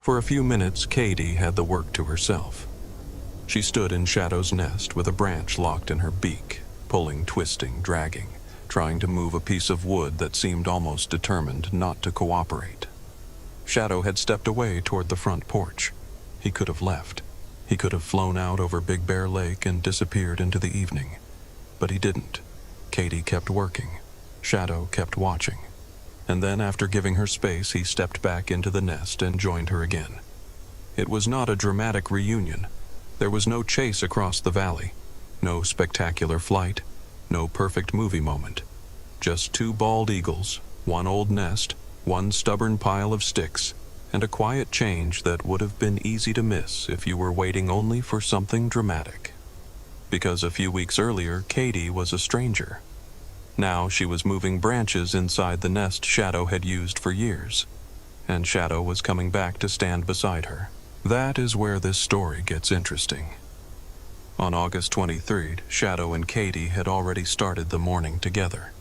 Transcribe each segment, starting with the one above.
For a few minutes, Kaydee had the work to herself. She stood in Shadow's nest with a branch locked in her beak, pulling, twisting, dragging, trying to move a piece of wood that seemed almost determined not to cooperate. Shadow had stepped away toward the front porch. He could have left. He could have flown out over Big Bear Lake and disappeared into the evening. But he didn't. Kaydee kept working. Shadow kept watching. And then, after giving her space, he stepped back into the nest and joined her again. It was not a dramatic reunion. There was no chase across the valley, no spectacular flight, no perfect movie moment. Just two bald eagles, one old nest, one stubborn pile of sticks, and a quiet change that would have been easy to miss if you were waiting only for something dramatic. Because a few weeks earlier, Kaydee was a stranger. Now she was moving branches inside the nest Shadow had used for years, and Shadow was coming back to stand beside her. That is where this story gets interesting. On August 23rd, Shadow and Kaydee had already started the morning together.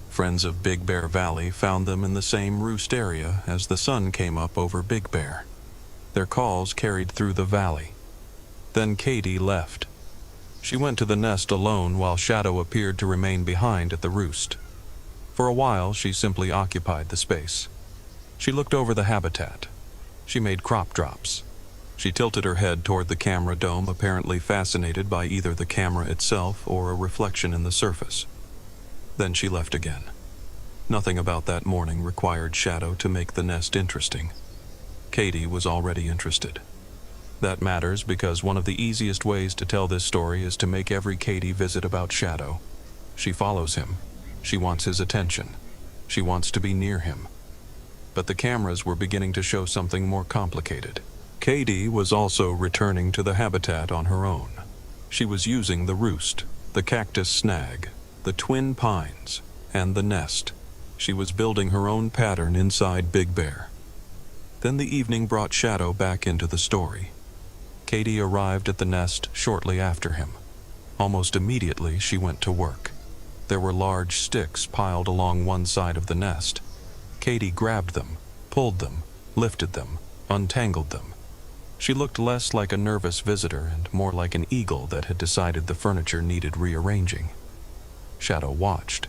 Friends of Big Bear Valley found them in the same roost area as the sun came up over Big Bear. Their calls carried through the valley. Then Kaydee left. She went to the nest alone while Shadow appeared to remain behind at the roost. For a while, she simply occupied the space. She looked over the habitat. She made crop drops. She tilted her head toward the camera dome, apparently fascinated by either the camera itself or a reflection in the surface. Then she left again. Nothing about that morning required Shadow to make the nest interesting. Kaydee was already interested. That matters because one of the easiest ways to tell this story is to make every Kaydee visit about Shadow. She follows him. She wants his attention. She wants to be near him. But the cameras were beginning to show something more complicated. Kaydee was also returning to the habitat on her own. She was using the roost, the cactus snag, the twin pines, and the nest. She was building her own pattern inside Big Bear. Then the evening brought Shadow back into the story. Kaydee arrived at the nest shortly after him. Almost immediately, she went to work. There were large sticks piled along one side of the nest. Kaydee grabbed them, pulled them, lifted them, untangled them. She looked less like a nervous visitor and more like an eagle that had decided the furniture needed rearranging. Shadow watched.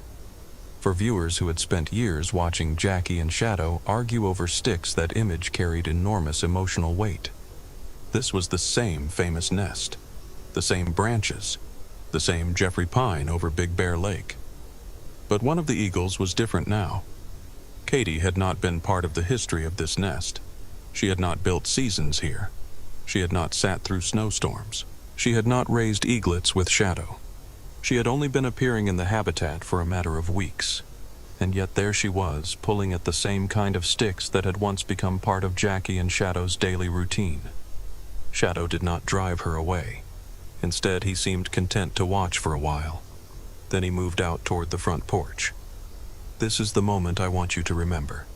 For viewers who had spent years watching Jackie and Shadow argue over sticks, that image carried enormous emotional weight. This was the same famous nest, the same branches, the same Jeffrey Pine over Big Bear Lake. But one of the eagles was different now. Kaydee had not been part of the history of this nest. She had not built seasons here. She had not sat through snowstorms. She had not raised eaglets with Shadow. She had only been appearing in the habitat for a matter of weeks. And yet there she was, pulling at the same kind of sticks that had once become part of Jackie and Shadow's daily routine. Shadow did not drive her away. Instead, he seemed content to watch for a while. Then he moved out toward the front porch. This is the moment I want you to remember.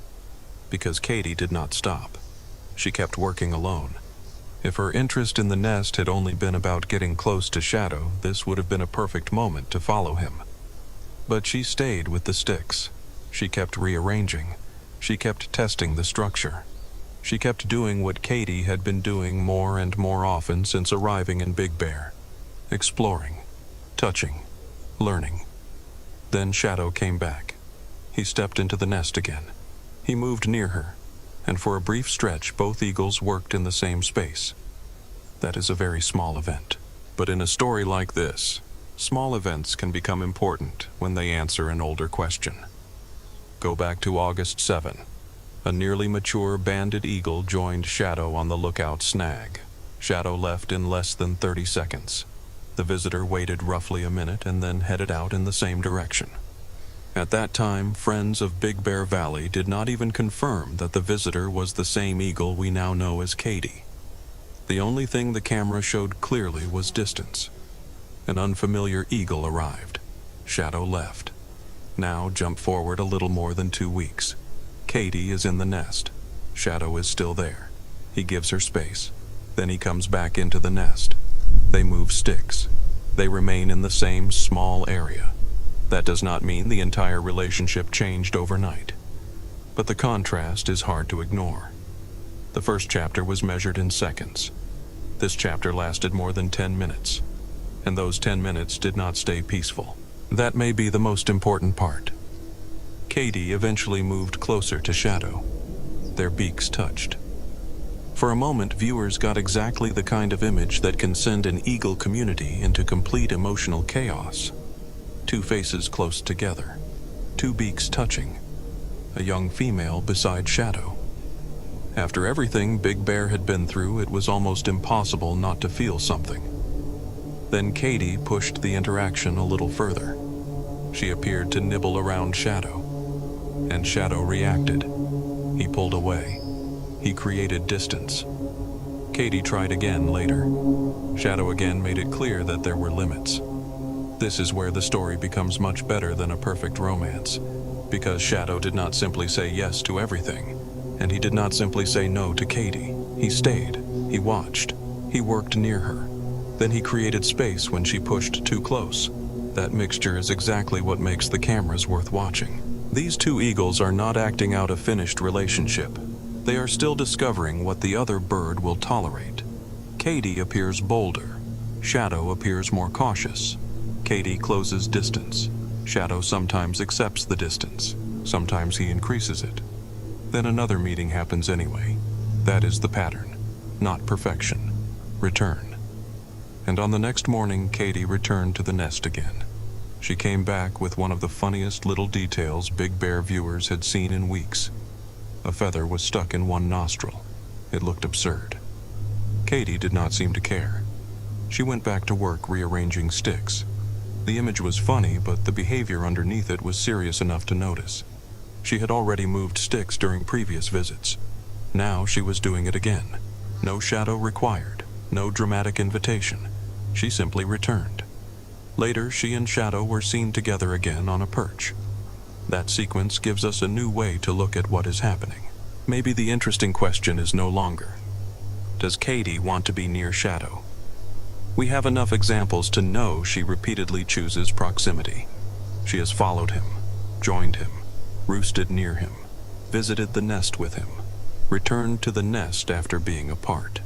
Because Kaydee did not stop. She kept working alone. If her interest in the nest had only been about getting close to Shadow, this would have been a perfect moment to follow him. But she stayed with the sticks. She kept rearranging. She kept testing the structure. She kept doing what Kaydee had been doing more and more often since arriving in Big Bear. Exploring, touching, learning. Then Shadow came back. He stepped into the nest again. He moved near her, and for a brief stretch both eagles worked in the same space. That is a very small event. But in a story like this, small events can become important when they answer an older question. Go back to August 7. A nearly mature banded eagle joined Shadow on the lookout snag. Shadow left in less than 30 seconds. The visitor waited roughly a minute and then headed out in the same direction. At that time, friends of Big Bear Valley did not even confirm that the visitor was the same eagle we now know as Kaydee. The only thing the camera showed clearly was distance. An unfamiliar eagle arrived. Shadow left. Now jump forward a little more than 2 weeks. Kaydee is in the nest. Shadow is still there. He gives her space. Then he comes back into the nest. They move sticks. They remain in the same small area. That does not mean the entire relationship changed overnight. But the contrast is hard to ignore. The first chapter was measured in seconds. This chapter lasted more than 10 minutes, and those 10 minutes did not stay peaceful. That may be the most important part. Kaydee eventually moved closer to Shadow. Their beaks touched. For a moment, viewers got exactly the kind of image that can send an eagle community into complete emotional chaos. Two faces close together, two beaks touching, a young female beside Shadow. After everything Big Bear had been through, it was almost impossible not to feel something. Then Kaydee pushed the interaction a little further. She appeared to nibble around Shadow, and Shadow reacted. He pulled away. He created distance. Kaydee tried again later. Shadow again made it clear that there were limits. This is where the story becomes much better than a perfect romance, because Shadow did not simply say yes to everything, and he did not simply say no to Kaydee. He stayed, he watched, he worked near her. Then he created space when she pushed too close. That mixture is exactly what makes the cameras worth watching. These two eagles are not acting out a finished relationship. They are still discovering what the other bird will tolerate. Kaydee appears bolder. Shadow appears more cautious. Kaydee closes distance. Shadow sometimes accepts the distance. Sometimes he increases it. Then another meeting happens anyway. That is the pattern, not perfection. Return. And on the next morning, Kaydee returned to the nest again. She came back with one of the funniest little details Big Bear viewers had seen in weeks. A feather was stuck in one nostril. It looked absurd. Kaydee did not seem to care. She went back to work rearranging sticks. The image was funny, but the behavior underneath it was serious enough to notice. She had already moved sticks during previous visits. Now she was doing it again. No shadow required, no dramatic invitation. She simply returned. Later, she and Shadow were seen together again on a perch. That sequence gives us a new way to look at what is happening. Maybe the interesting question is no longer, does Kaydee want to be near Shadow? We have enough examples to know she repeatedly chooses proximity. She has followed him, joined him, roosted near him, visited the nest with him, returned to the nest after being apart.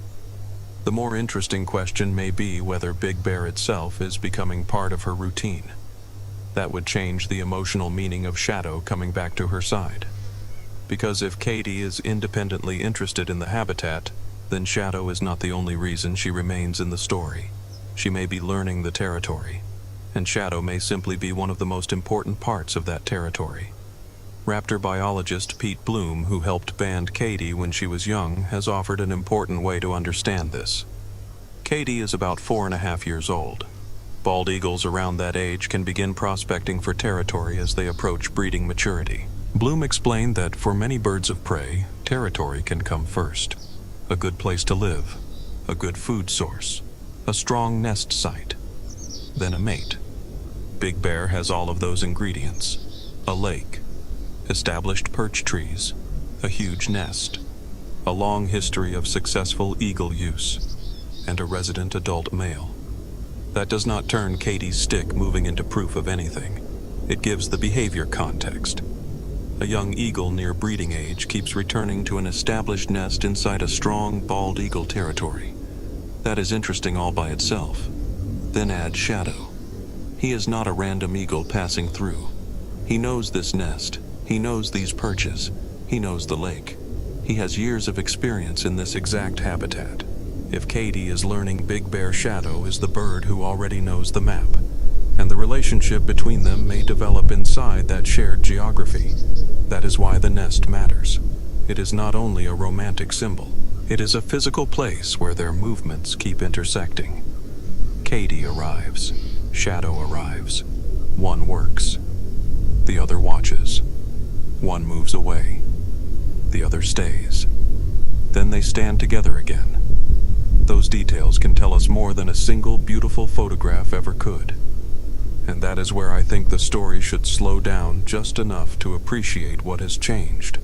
The more interesting question may be whether Big Bear itself is becoming part of her routine. That would change the emotional meaning of Shadow coming back to her side. Because if Kaydee is independently interested in the habitat, then Shadow is not the only reason she remains in the story. She may be learning the territory, and Shadow may simply be one of the most important parts of that territory. Raptor biologist Pete Bloom, who helped band Kaydee when she was young, has offered an important way to understand this. Kaydee is about 4.5 years old. Bald eagles around that age can begin prospecting for territory as they approach breeding maturity. Bloom explained that for many birds of prey, territory can come first. A good place to live, a good food source, a strong nest site, then a mate. Big Bear has all of those ingredients. A lake, established perch trees, a huge nest, a long history of successful eagle use, and a resident adult male. That does not turn Kaydee's stick moving into proof of anything. It gives the behavior context. A young eagle near breeding age keeps returning to an established nest inside a strong bald eagle territory. That is interesting all by itself. Then add Shadow. He is not a random eagle passing through. He knows this nest. He knows these perches. He knows the lake. He has years of experience in this exact habitat. If Kaydee is learning, Big Bear Shadow is the bird who already knows the map, and the relationship between them may develop inside that shared geography. That is why the nest matters. It is not only a romantic symbol. It is a physical place where their movements keep intersecting. Kaydee arrives. Shadow arrives. One works. The other watches. One moves away. The other stays. Then they stand together again. Those details can tell us more than a single beautiful photograph ever could. And that is where I think the story should slow down just enough to appreciate what has changed.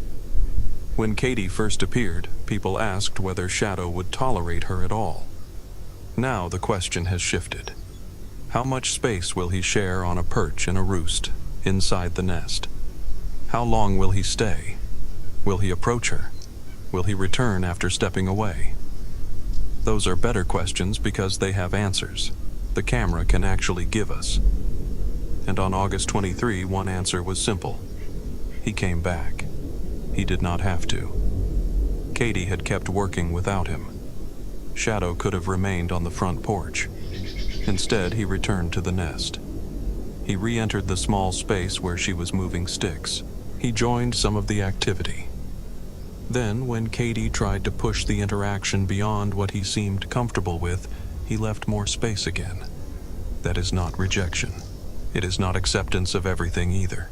When Kaydee first appeared, people asked whether Shadow would tolerate her at all. Now the question has shifted. How much space will he share on a perch in a roost, inside the nest? How long will he stay? Will he approach her? Will he return after stepping away? Those are better questions because they have answers. The camera can actually give us. And on August 23, one answer was simple. He came back. He did not have to. Kaydee had kept working without him. Shadow could have remained on the front porch. Instead, he returned to the nest. He re-entered the small space where she was moving sticks. He joined some of the activity. Then, when Kaydee tried to push the interaction beyond what he seemed comfortable with, he left more space again. That is not rejection. It is not acceptance of everything either.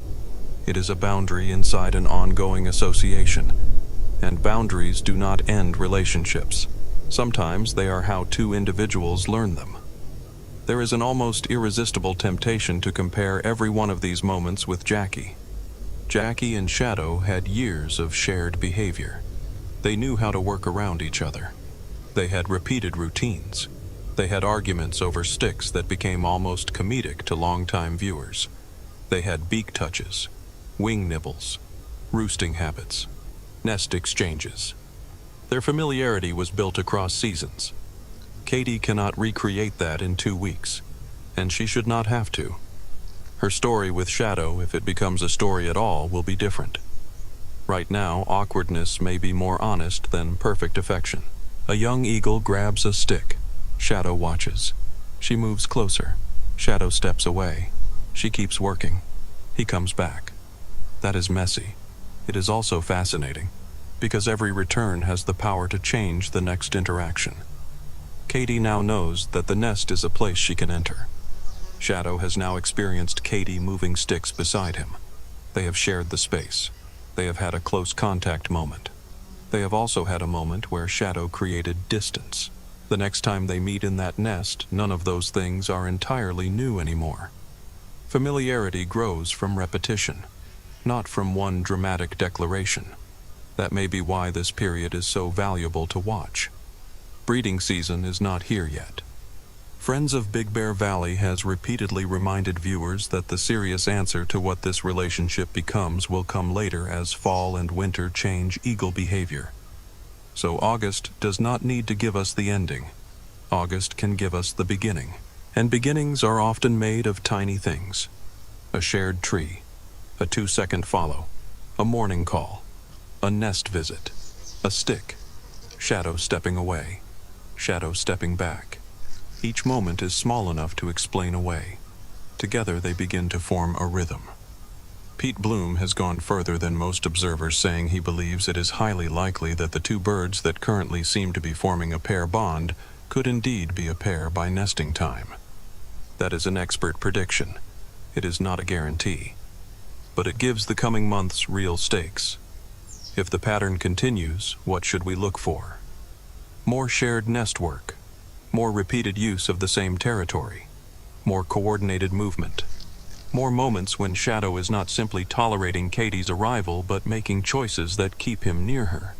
It is a boundary inside an ongoing association. And boundaries do not end relationships. Sometimes they are how two individuals learn them. There is an almost irresistible temptation to compare every one of these moments with Jackie. Jackie and Shadow had years of shared behavior. They knew how to work around each other. They had repeated routines. They had arguments over sticks that became almost comedic to longtime viewers. They had beak touches, wing nibbles, roosting habits, nest exchanges. Their familiarity was built across seasons. Kaydee cannot recreate that in 2 weeks, and she should not have to. Her story with Shadow, if it becomes a story at all, will be different. Right now, awkwardness may be more honest than perfect affection. A young eagle grabs a stick. Shadow watches. She moves closer. Shadow steps away. She keeps working. He comes back. That is messy. It is also fascinating, because every return has the power to change the next interaction. Kaydee now knows that the nest is a place she can enter. Shadow has now experienced Kaydee moving sticks beside him. They have shared the space. They have had a close contact moment. They have also had a moment where Shadow created distance. The next time they meet in that nest, none of those things are entirely new anymore. Familiarity grows from repetition, not from one dramatic declaration. That may be why this period is so valuable to watch. Breeding season is not here yet. Friends of Big Bear Valley has repeatedly reminded viewers that the serious answer to what this relationship becomes will come later as fall and winter change eagle behavior. So August does not need to give us the ending. August can give us the beginning. And beginnings are often made of tiny things. A shared tree, a 2-second follow, a morning call, a nest visit, a stick, Shadow stepping away, Shadow stepping back. Each moment is small enough to explain away. Together they begin to form a rhythm. Pete Bloom has gone further than most observers, saying he believes it is highly likely that the two birds that currently seem to be forming a pair bond could indeed be a pair by nesting time. That is an expert prediction. It is not a guarantee. But it gives the coming months real stakes. If the pattern continues, what should we look for? More shared nest work, more repeated use of the same territory, more coordinated movement, more moments when Shadow is not simply tolerating Kaydee's arrival but making choices that keep him near her.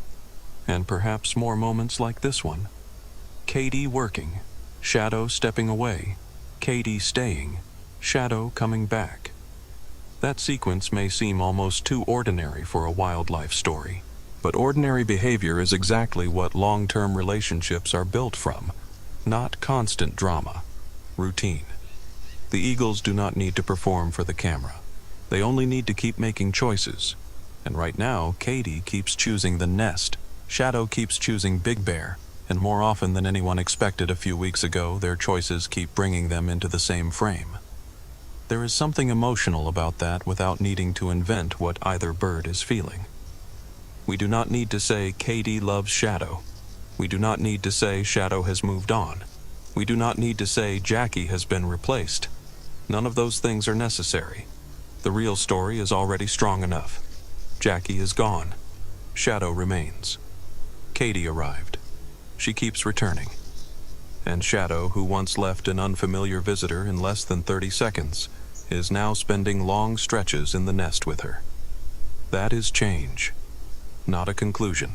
And perhaps more moments like this one. Kaydee working, Shadow stepping away, Kaydee staying, Shadow coming back. That sequence may seem almost too ordinary for a wildlife story, but ordinary behavior is exactly what long-term relationships are built from, not constant drama, routine. The eagles do not need to perform for the camera. They only need to keep making choices. And right now, Kaydee keeps choosing the nest, Shadow keeps choosing Big Bear, and more often than anyone expected a few weeks ago, their choices keep bringing them into the same frame. There is something emotional about that without needing to invent what either bird is feeling. We do not need to say Kaydee loves Shadow. We do not need to say Shadow has moved on. We do not need to say Jackie has been replaced. None of those things are necessary. The real story is already strong enough. Jackie is gone. Shadow remains. Kaydee arrived. She keeps returning. And Shadow, who once left an unfamiliar visitor in less than 30 seconds, is now spending long stretches in the nest with her. That is change, not a conclusion.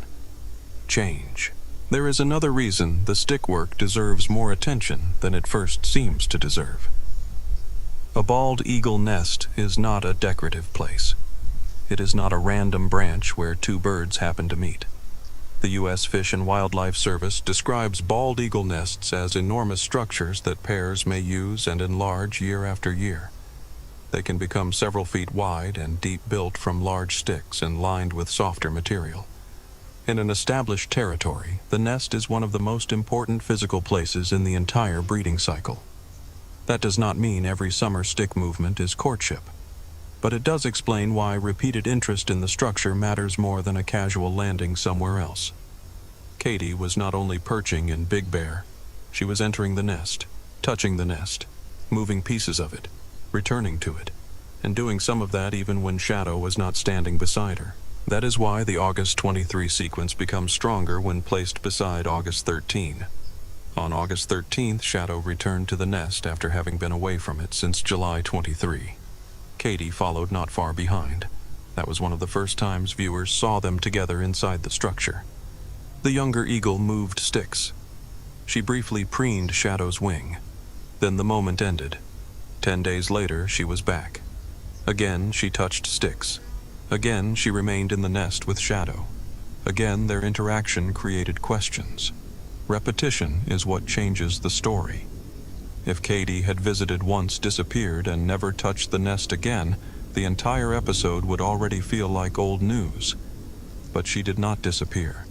Change. There is another reason the stick work deserves more attention than it first seems to deserve. A bald eagle nest is not a decorative place. It is not a random branch where two birds happen to meet. The U.S. Fish and Wildlife Service describes bald eagle nests as enormous structures that pairs may use and enlarge year after year. They can become several feet wide and deep, built from large sticks and lined with softer material. In an established territory, the nest is one of the most important physical places in the entire breeding cycle. That does not mean every summer stick movement is courtship, but it does explain why repeated interest in the structure matters more than a casual landing somewhere else. Kaydee was not only perching in Big Bear, she was entering the nest, touching the nest, moving pieces of it, returning to it, and doing some of that even when Shadow was not standing beside her. That is why the August 23 sequence becomes stronger when placed beside August 13. On August 13th, Shadow returned to the nest after having been away from it since July 23. Kaydee followed not far behind. That was one of the first times viewers saw them together inside the structure. The younger eagle moved sticks. She briefly preened Shadow's wing. Then the moment ended. 10 days later, she was back. Again, she touched sticks. Again, she remained in the nest with Shadow. Again, their interaction created questions. Repetition is what changes the story. If Kaydee had visited once, disappeared, and never touched the nest again, the entire episode would already feel like old news. But she did not disappear.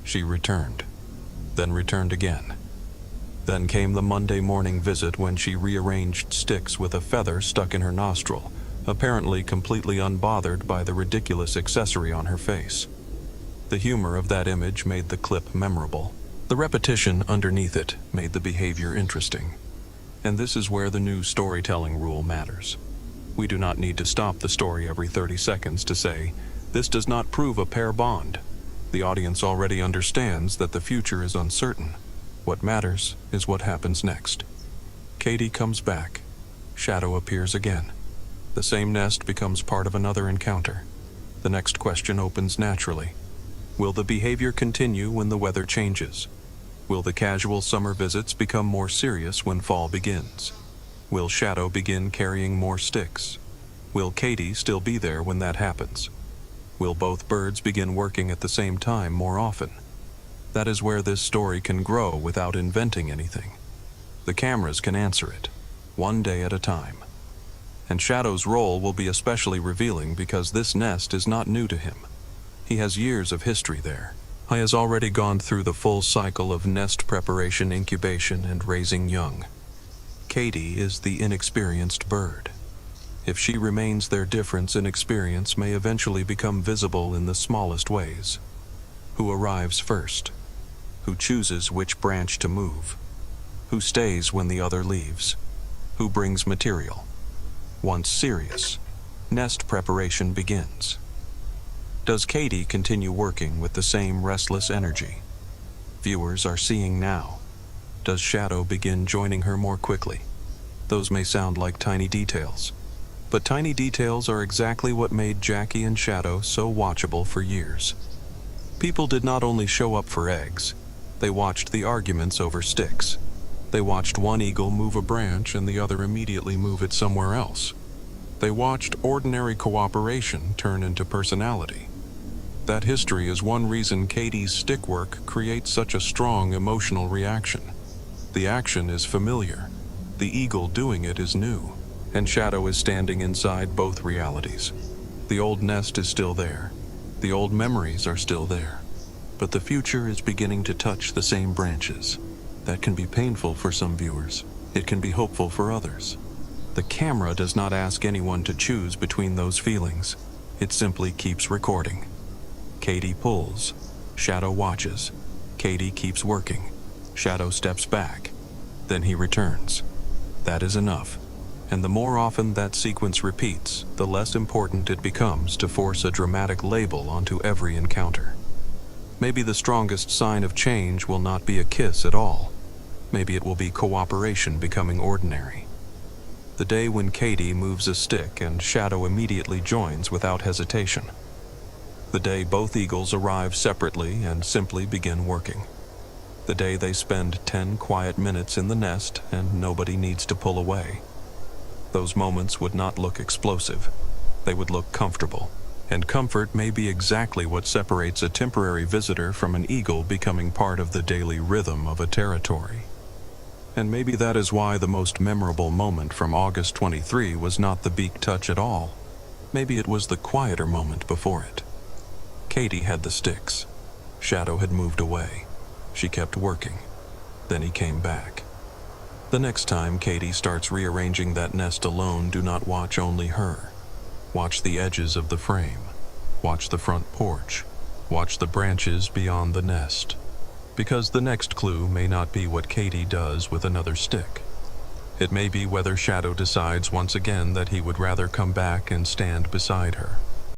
She returned. Then returned again. Then came the Monday morning visit when she rearranged sticks with a feather stuck in her nostril, apparently completely unbothered by the ridiculous accessory on her face. The humor of that image made the clip memorable. The repetition underneath it made the behavior interesting. And this is where the new storytelling rule matters. We do not need to stop the story every 30 seconds to say, "This does not prove a pair bond." The audience already understands that the future is uncertain. What matters is what happens next. Kaydee comes back. Shadow appears again. The same nest becomes part of another encounter. The next question opens naturally. Will the behavior continue when the weather changes? Will the casual summer visits become more serious when fall begins? Will Shadow begin carrying more sticks? Will Kaydee still be there when that happens? Will both birds begin working at the same time more often? That is where this story can grow without inventing anything. The cameras can answer it, one day at a time. And Shadow's role will be especially revealing because this nest is not new to him. He has years of history there. He has already gone through the full cycle of nest preparation, incubation, and raising young. Kaydee is the inexperienced bird. If she remains, their difference in experience may eventually become visible in the smallest ways. Who arrives first? Who chooses which branch to move? Who stays when the other leaves? Who brings material? Once serious, nest preparation begins. Does Kaydee continue working with the same restless energy? Viewers are seeing now. Does Shadow begin joining her more quickly? Those may sound like tiny details, but tiny details are exactly what made Jackie and Shadow so watchable for years. People did not only show up for eggs, they watched the arguments over sticks. They watched one eagle move a branch and the other immediately move it somewhere else. They watched ordinary cooperation turn into personality. That history is one reason Kaydee's stick work creates such a strong emotional reaction. The action is familiar. The eagle doing it is new. And Shadow is standing inside both realities. The old nest is still there. The old memories are still there. But the future is beginning to touch the same branches. That can be painful for some viewers. It can be hopeful for others. The camera does not ask anyone to choose between those feelings. It simply keeps recording. Kaydee pulls. Shadow watches. Kaydee keeps working. Shadow steps back. Then he returns. That is enough. And the more often that sequence repeats, the less important it becomes to force a dramatic label onto every encounter. Maybe the strongest sign of change will not be a kiss at all. Maybe it will be cooperation becoming ordinary. The day when Kaydee moves a stick and Shadow immediately joins without hesitation. The day both eagles arrive separately and simply begin working. The day they spend 10 quiet minutes in the nest and nobody needs to pull away. Those moments would not look explosive. They would look comfortable, And comfort may be exactly what separates a temporary visitor from an eagle becoming part of the daily rhythm of a territory. And maybe that is why the most memorable moment from August 23 was not the beak touch at all. Maybe it was the quieter moment before it. Kaydee had the sticks. Shadow had moved away. She kept working. Then he came back. The next time Kaydee starts rearranging that nest alone, do not watch only her. Watch the edges of the frame. Watch the front porch. Watch the branches beyond the nest. Because the next clue may not be what Kaydee does with another stick. It may be whether Shadow decides once again that he would rather come back and stand beside her.